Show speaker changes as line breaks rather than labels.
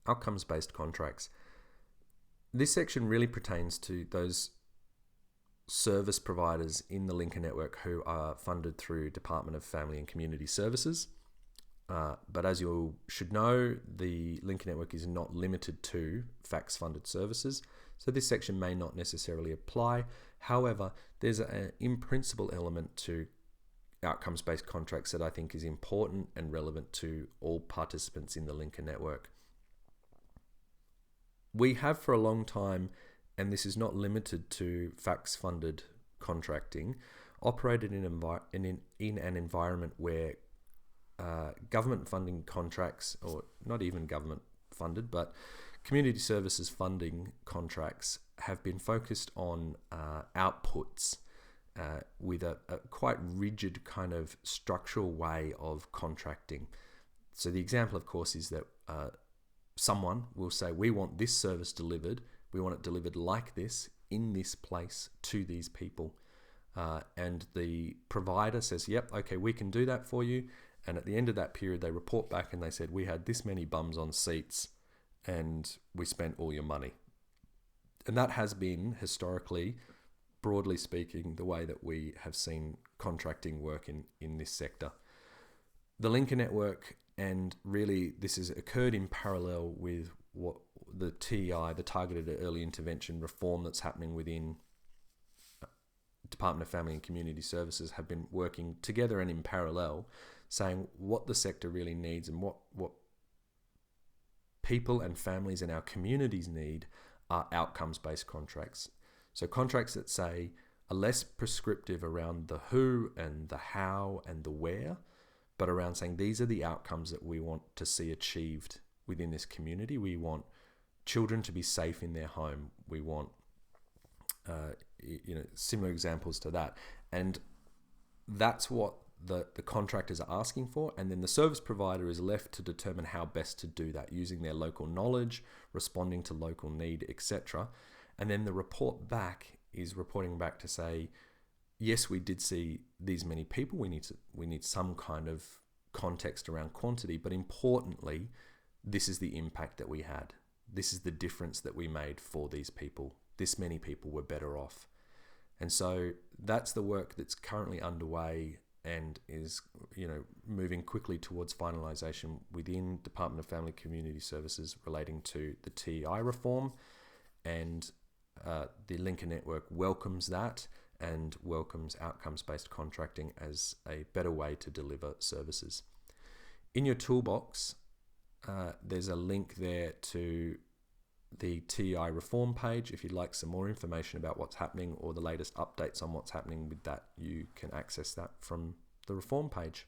outcomes-based contracts. This section really pertains to those service providers in the Lincoln Network who are funded through Department of Family and Community Services. But as you should know, the Lincoln Network is not limited to FACTS-funded services, so this section may not necessarily apply. However, there's an in-principle element to outcomes-based contracts that I think is important and relevant to all participants in the Lincoln Network. We have for a long time, and this is not limited to FACTS-funded contracting, operated in an environment where government funding contracts, or not even government funded, but community services funding contracts have been focused on outputs with a quite rigid kind of structural way of contracting. So the example, of course, is that someone will say, we want this service delivered, we want it delivered like this, in this place, to these people. And the provider says, yep, okay, we can do that for you. And at the end of that period, they report back and they said, we had this many bums on seats and we spent all your money. And that has been historically, broadly speaking, the way that we have seen contracting work in this sector. The Lincoln Network, and really this has occurred in parallel with what the TEI, the Targeted Early Intervention reform that's happening within Department of Family and Community Services, have been working together and in parallel, saying what the sector really needs and what people and families in our communities need are outcomes-based contracts. So contracts that say are less prescriptive around the who and the how and the where, but around saying these are the outcomes that we want to see achieved within this community. We want children to be safe in their home. We want similar examples to that. And that's what the contractors are asking for, and then the service provider is left to determine how best to do that using their local knowledge, responding to local need, etc. And then the report back is reporting back to say, yes, we did see these many people. We need some kind of context around quantity, but importantly, this is the impact that we had. This is the difference that we made for these people. This many people were better off. And so that's the work that's currently underway and is moving quickly towards finalisation within Department of Family Community Services relating to the TEI reform. And the Lincoln Network welcomes that and welcomes outcomes-based contracting as a better way to deliver services. In your toolbox, there's a link there to the TEI reform page. If you'd like some more information about what's happening or the latest updates on what's happening with that, you can access that from the reform page.